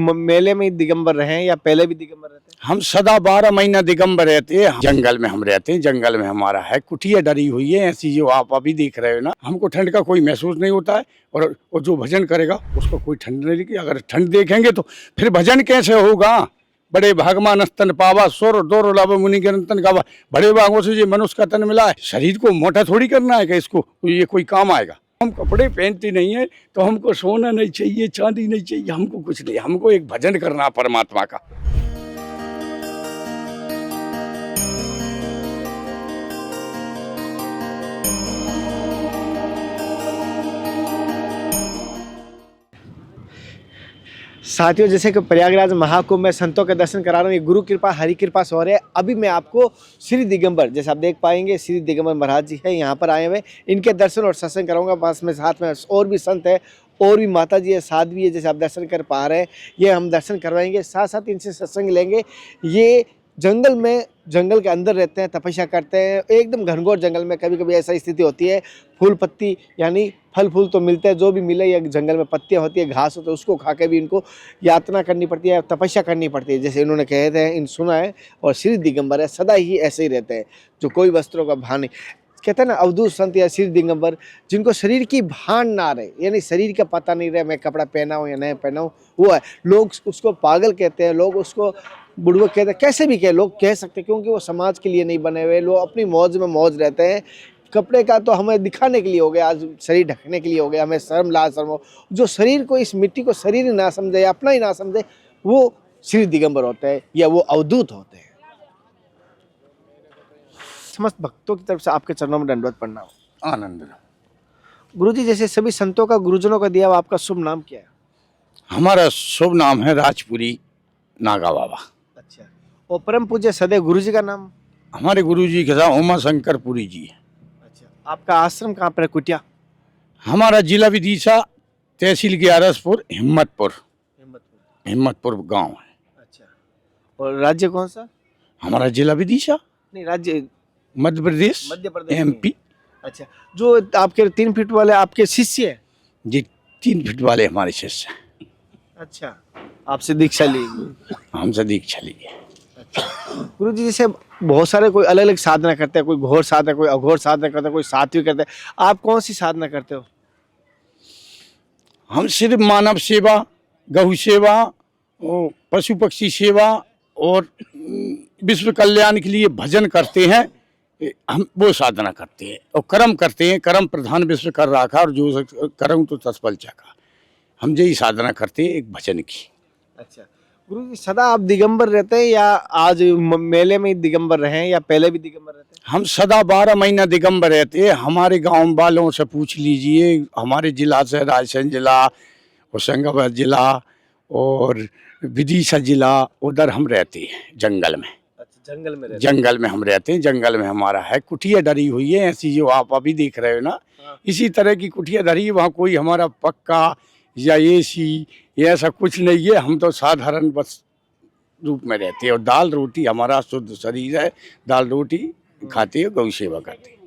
मेले में ही दिगंबर रहे हैं या पहले भी दिगंबर रहते हैं? हम सदा 12 महीना दिगंबर रहते हैं। जंगल में हम रहते हैं, जंगल में हमारा है कुटिया डरी हुई है ऐसी, जो आप अभी देख रहे हो ना। हमको ठंड का कोई महसूस नहीं होता है, और जो भजन करेगा उसको कोई ठंड नहीं लगेगी। अगर ठंड देखेंगे तो फिर भजन कैसे होगा। बड़े भागमान स्तन पावा, सोर दोर लाभ मुनि गरंतन गावा। बड़े भागों से ये मनुष्य का तन मिला है। शरीर को मोटा थोड़ी करना है कि इसको ये कोई काम आएगा। हम कपड़े पहनते नहीं है तो हमको सोना नहीं चाहिए, चांदी नहीं चाहिए, हमको कुछ नहीं। हमको एक भजन करना परमात्मा का। साथियों, जैसे कि प्रयागराज महाकुंभ में संतों के दर्शन करा रहा हूँ, ये गुरु कृपा हरि कृपा से हो रहे हैं। अभी मैं आपको श्री दिगंबर, जैसे आप देख पाएंगे, श्री दिगंबर महाराज जी है यहाँ पर आए हुए। इनके दर्शन और सत्संग कराऊंगा। पास में साथ में और भी संत है, और भी माता जी है, साध्वी है, जैसे आप दर्शन कर पा रहे हैं। ये हम दर्शन करवाएंगे, साथ साथ इनसे सत्संग लेंगे। ये जंगल में, जंगल के अंदर रहते हैं, तपस्या करते हैं, एकदम घनघोर जंगल में। कभी कभी ऐसा स्थिति होती है, फूल पत्ती यानी फल फूल तो मिलते हैं, जो भी मिले, या जंगल में पत्तियां होती है, घास होती है, उसको खा के भी इनको यातना करनी पड़ती है, तपस्या करनी पड़ती है। जैसे इन्होंने कहे थे, इन सुना है। और श्री दिगंबर है, सदा ही ऐसे ही रहते हैं, जो कोई वस्त्रों का भान नहीं। कहते हैं ना, अवधूत संत या श्री दिगंबर, जिनको शरीर की भान ना रहे, यानी शरीर का पता नहीं रहे मैं कपड़ा पहना हूँ या नहीं पहना हूँ, वो है। लोग उसको पागल कहते हैं, लोग उसको बुड़बक कहते हैं, कैसे भी कहे, लोग कह सकते हैं, क्योंकि वो समाज के लिए नहीं बने हुए। लोग अपनी मौज में मौज रहते हैं। कपड़े का तो हमें दिखाने के लिए हो गया, आज शरीर ढकने के लिए हो गया, हमें शर्म लाज शर्म हो। जो शरीर को, इस मिट्टी को शरीर ही ना समझे, अपना ही ना समझे, वो श्री दिगंबर होते हैं या वो अवधूत होते हैं। समस्त भक्तों की तरफ से आपके चरणों में दंडवत प्रणाम। आनंद। गुरुजी, जैसे सभी संतों का, गुरुजनों का दिया हुआ, आपका शुभ नाम क्या है? हमारा शुभ नाम है राजपुरी नागा बाबा। अच्छा। और परम पूज्य सदैव गुरुजी का नाम? हमारे गुरुजी के नाम उमा शंकर पुरी जी है। अच्छा। आपका आश्रम कहाँ पर है? कुटिया? हमारा जिला विदिशा, तहसील ग्यारसपुर, हिम्मतपुर गांव है। अच्छा। और राज्य कौन सा? हमारा जिला विदिशा। नहीं, राज्य मध्य प्रदेश, मध्य प्रदेश, MP। अच्छा। जो आपके 3 फीट वाले आपके शिष्य है? जी, 3 फीट वाले हमारे शिष्य हैं। अच्छा। आपसे दीक्षा ली? हमसे दीक्षा ली है। अच्छा। गुरु जी, जैसे बहुत सारे कोई अलग अलग साधना करते हैं, कोई घोर साधना, कोई अघोर साधना करता है, कोई सात्विक करते हैं। आप कौन सी साधना करते हो? हम सिर्फ मानव सेवा, गौ सेवा, पशु पक्षी सेवा और विश्व कल्याण के लिए भजन करते हैं। हम वो साधना करते हैं और कर्म करते हैं। कर्म प्रधान विश्व कर रखा, और जो कर्म तो तत्फल चाका। हम यही साधना करते हैं, एक भजन की। अच्छा। गुरु जी, सदा आप दिगंबर रहते हैं या आज मेले में ही दिगंबर रहे हैं या पहले भी दिगंबर रहते हैं? हम सदा 12 महीना दिगंबर रहते हैं। हमारे गांव वालों से पूछ लीजिए, हमारे जिला से रायसेन जिला, होशंगाबाद जिला और विदिशा जिला, उधर हम रहते हैं जंगल में। अच्छा, जंगल में रहते हैं? जंगल में हम रहते हैं। जंगल में हमारा है कुटिया डरी हुई है ऐसी, जो आप अभी देख रहे हो ना। हाँ। इसी तरह की कुटिया डरी है। वहाँ कोई हमारा पक्का या AC या ऐसा कुछ नहीं है। हम तो साधारण बस रूप में रहते हैं, और दाल रोटी हमारा शुद्ध शरीर है। दाल रोटी खाते हैं, गौ सेवा करते हैं।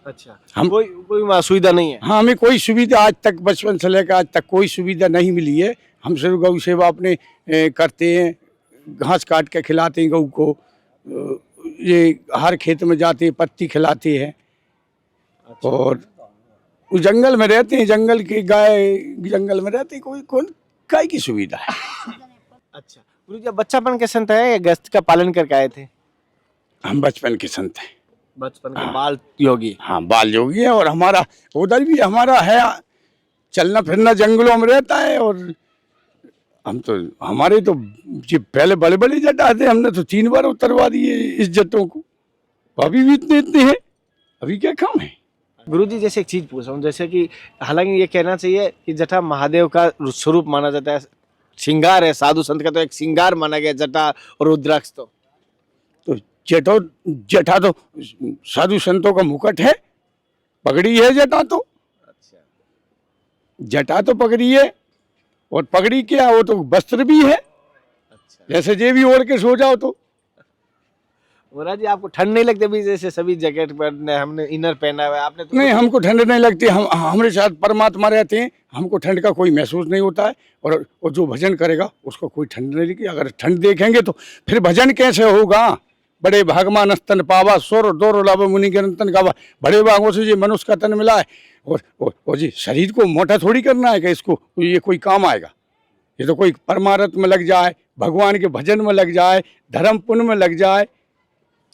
अच्छा। हम कोई सुविधा नहीं है? हाँ, हमें कोई सुविधा आज तक, बचपन से लेकर आज तक कोई सुविधा नहीं मिली है। हम सिर्फ गौ सेवा अपने करते हैं, घास काट के खिलाते हैं गौ को। ये हर खेत में जाते हैं, पत्ती खिलाते हैं। अच्छा। और उस जंगल में रहते हैं, जंगल की गाय जंगल में रहते हैं, कोई कौन गाय की सुविधा है। अच्छा। गुरु जी, बच्चापन के संत है या गृहस्थ का पालन करके आए थे? हम बचपन के संत हैं। बचपन के बाल योगी? हाँ, बाल योगी है। और हमारा उधर भी हमारा है, चलना फिरना जंगलों में रहता है। और हम तो, हमारे तो जी पहले बड़े बड़े जटा थे, हमने तो 3 बार उतरवा दिए इस जटों को। अभी भी इतने हैं, अभी क्या कम है। गुरु जी, जैसे एक चीज पूछ रहा हूँ, जैसे कि हालांकि ये कहना चाहिए कि जटा महादेव का स्वरूप माना जाता है, श्रृंगार है, साधु संत का तो एक श्रृंगार माना गया जटा और रुद्राक्ष। तो जटा तो साधु संतों का मुकुट है, पगड़ी है जटा तो। अच्छा। जटा तो पगड़ी है, और पगड़ी क्या, वो तो वस्त्र भी है। अच्छा। जैसे जे भी ओढ़ के सो जाओ तो। महाराज जी आपको ठंड नहीं लगती? अभी जैसे सभी जैकेट पहने, हमने इनर पहना हुआ है, आपने तो नहीं, हमको ठंड नहीं लगती। हम हमारे साथ परमात्मा रहते हैं, हमको ठंड का कोई महसूस नहीं होता है। और जो भजन करेगा उसको कोई ठंड नहीं लगेगी। अगर ठंड देखेंगे तो फिर भजन कैसे होगा? बड़े भागमान स्तन पावा, सोर दोर लाभ मुनि गिरंतन गावा। बड़े भागों से ये मनुष्य का तन मिला है। और जी शरीर को मोटा थोड़ी करना है कि इसको ये कोई काम आएगा। ये तो कोई परमार्थ में लग जाए, भगवान के भजन में लग जाए, धर्म पुण्य में लग जाए।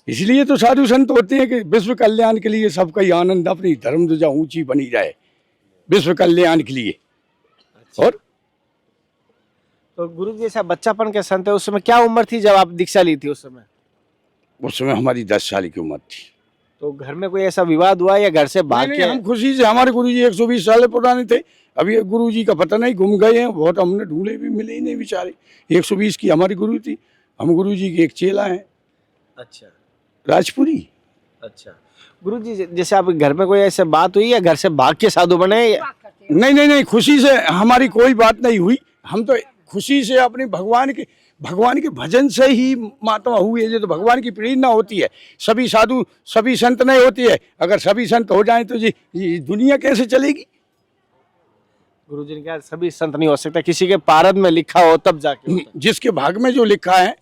इसलिए तो साधु संत होते हैं कि विश्व कल्याण के लिए सबका ही आनंद, अपनी धर्म ध्वजा ऊंची बनी जाए विश्व कल्याण के लिए। और तो गुरु जी ऐसा बच्चापन के संत है, उस समय क्या उम्र थी जब आप दीक्षा ली थी? उस समय हमारी 10 साल की उम्र थी। तो घर में कोई ऐसा विवाद हुआ या घर से भाग नहीं, के? हम खुशी से, हमारे गुरुजी 120 साल पुराने थे। अभी गुरुजी का पता नहीं, गुम गए हैं बहुत, हमने ढूंढे भी मिले ही नहीं बेचारे। 120 की हमारी गुरु थी। हम गुरुजी के एक चेला हैं। अच्छा राजपुरी। अच्छा। गुरु जी जैसे आप घर में कोई ऐसे बात हुई या घर से भाग के साधु बने? नहीं, खुशी से हमारी कोई बात नहीं हुई। हम तो खुशी से अपने भगवान के भजन से ही महात्मा हुए। ये तो भगवान की प्रेरणा होती है। सभी साधु, सभी संत नहीं होती है। अगर सभी संत हो जाएं तो ये दुनिया कैसे चलेगी? गुरु जी ने कहा सभी संत नहीं हो सकता, किसी के पारद में लिखा हो तब जाके होता है। जिसके भाग में जो लिखा है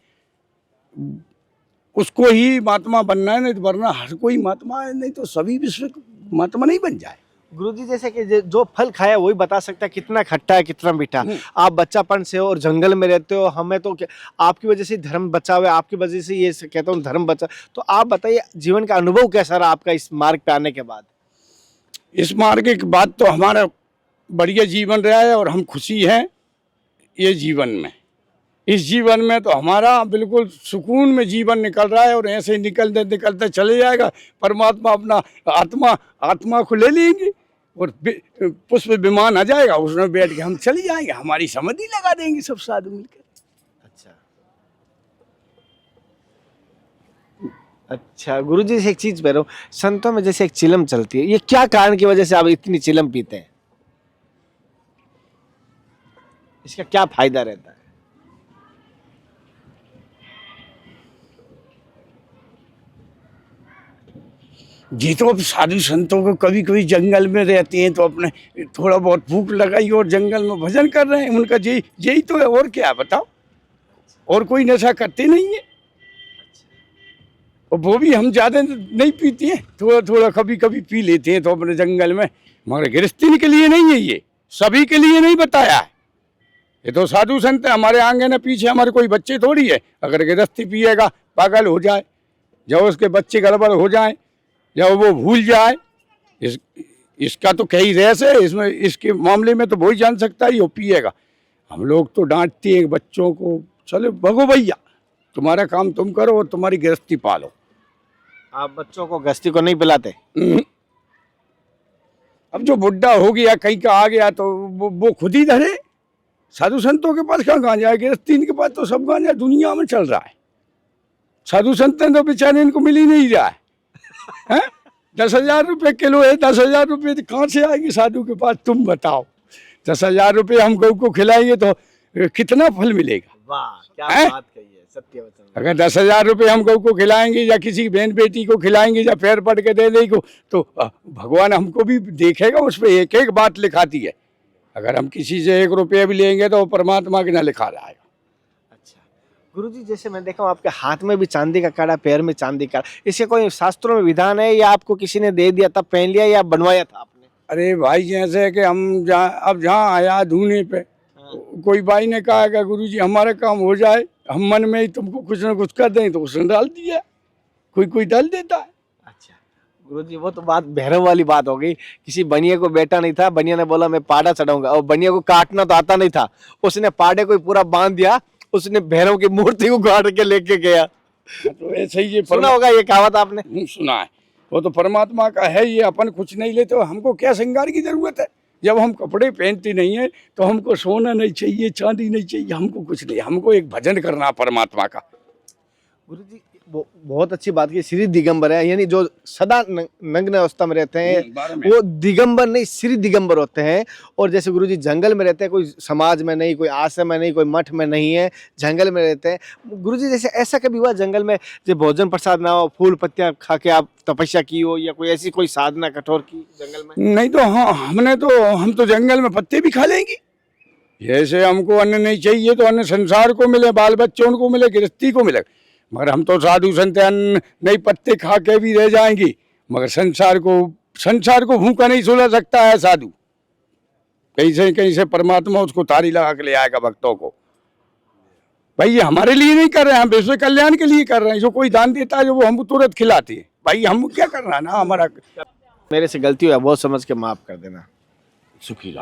उसको ही महात्मा बनना है, नहीं तो वरना हर कोई महात्मा है, नहीं तो सभी विश्व महात्मा नहीं बन जाए। गुरु जी जैसे कि जो फल खाया वही बता सकता है कितना खट्टा है कितना मीठा। आप बच्चापन से हो और जंगल में रहते हो, हमें तो आपकी वजह से धर्म बचा हुआ है, आपकी वजह से ये कहता हूँ धर्म बचा। तो आप बताइए जीवन का अनुभव कैसा रहा आपका इस मार्ग पे आने के बाद? इस मार्ग के बाद तो हमारा बढ़िया जीवन रहा है और हम खुशी हैं ये जीवन में। इस जीवन में तो हमारा बिल्कुल सुकून में जीवन निकल रहा है और ऐसे ही निकलते चले जाएगा। परमात्मा अपना आत्मा को ले लेंगे और पुष्प विमान आ जाएगा, उसमें बैठ के हम चले जाएंगे, हमारी समाधि लगा देंगे सब साधु मिलकर। अच्छा गुरु जी से एक चीज कह रहा हूँ, संतों में जैसे एक चिलम चलती है, ये क्या कारण की वजह से आप इतनी चिलम पीते हैं? इसका क्या फायदा रहता है? जी तो अब साधु संतों को कभी कभी जंगल में रहते हैं तो अपने थोड़ा बहुत भूख लगाई और जंगल में भजन कर रहे हैं, उनका यही तो है। और क्या बताओ? और कोई नशा करते नहीं है। और वो भी हम ज़्यादा नहीं पीते हैं, थोड़ा थोड़ा कभी कभी पी लेते हैं तो अपने जंगल में। मगर गृहस्थी के लिए नहीं है, ये सभी के लिए नहीं बताया है। ये तो साधु संत है, हमारे आंगे न पीछे हमारे कोई बच्चे थोड़ी है। अगर गृहस्थी पिएगा पागल हो जाए, जब उसके बच्चे गड़बड़ हो जाए, जब वो भूल जाए, इसका तो कई रेस है इसमें। इसके मामले में तो वही जान सकता है, ये पिएगा। हम लोग तो डांटते हैं बच्चों को, चलो भगो भैया, तुम्हारा काम तुम करो और तुम्हारी गृहस्थी पालो। आप बच्चों को गृहस्थी को नहीं पिलाते? अब जो बुढ़ा हो गया कहीं का आ गया तो वो खुद ही धरे। साधु संतों के पास कहाँ गांजा है? गृहस्थी के पास तो सब गांजा दुनिया में चल रहा है। साधु संत तो बेचारे इनको मिल ही नहीं रहा है। 10,000 रुपये किलो है। 10,000 रुपये कहाँ से आएगी साधु के पास? तुम बताओ। 10,000 रुपये हम गऊ को खिलाएंगे तो कितना फल मिलेगा? वाह क्या बात कही है, सत्य वचन। अगर 10,000 रुपये हम गऊ को खिलाएंगे या किसी बहन बेटी को खिलाएंगे या पैर पड़ के दे देंगे तो भगवान हमको भी देखेगा। उस पर एक एक बात लिखाती है। अगर हम किसी से 1 रुपया भी लेंगे तो परमात्मा के ना लिखा रहेगा। गुरुजी जैसे मैं देखा हूँ आपके हाथ में भी चांदी का कड़ा, पैर में चांदी का, इसके कोई शास्त्रों में विधान है या आपको किसी ने दे दिया तब पहन लिया या बनवाया था आपने? अरे भाई जैसे कि हम जहाँ आया धूने पे, कोई भाई ने कहा कि गुरुजी हमारा काम हो जाए, हम मन में ही तुमको कुछ ना कुछ कर दें, तो उसने डाल दिया। कोई डाल देता है। अच्छा गुरुजी वो तो बात भैरव वाली बात हो गई। किसी बनिया को बेटा नहीं था, बनिया ने बोला मैं पाड़ा चढ़ाऊंगा, और बनिया को काटना तो आता नहीं था, उसने पाड़े को पूरा बांध दिया, उसने भैरव की मूर्ति को काट के लेके गया। तो ऐसे ही ये सुना होगा ये कहावत आपने? नहीं सुना है। वो तो परमात्मा का है, ये अपन कुछ नहीं लेते, हमको क्या श्रृंगार की जरूरत है? जब हम कपड़े पहनते नहीं है तो हमको सोना नहीं चाहिए, चांदी नहीं चाहिए, हमको कुछ नहीं, हमको एक भजन करना परमात्मा का। गुरुजी बहुत अच्छी बात की, श्री दिगंबर है, यानी जो सदा नग्न अवस्था में रहते हैं में। वो दिगंबर नहीं श्री दिगंबर होते हैं। और जैसे गुरुजी जंगल में रहते हैं, कोई समाज में नहीं, कोई आश्रम में नहीं, कोई मठ में नहीं है, जंगल में रहते हैं। गुरुजी जैसे ऐसा कभी हुआ जंगल में जो भोजन प्रसाद ना हो, फूल पत्तियां खा के आप तपस्या की हो, या कोई ऐसी कोई साधना कठोर की जंगल में? नहीं तो हाँ, हम तो जंगल में पत्ते भी खा लेंगे। जैसे हमको अन्न नहीं चाहिए तो अन्न संसार को मिले, बाल बच्चों को मिले, गृहस्थी को मिले, मगर हम तो साधु संत अन्न नहीं पत्ते खा के भी रह जाएंगे, मगर संसार को भूखा नहीं सुला सकता है साधु। कहीं से परमात्मा उसको तारी लगा के ले आएगा भक्तों को। भाई ये हमारे लिए नहीं कर रहे हैं, हम विश्व कल्याण के लिए कर रहे हैं। जो कोई दान देता है जो वो हम तुरंत खिलाते हैं। भाई हम क्या करना ना, हमारा मेरे से गलती हुआ बहुत समझ के माफ कर देना। सुखी रहो।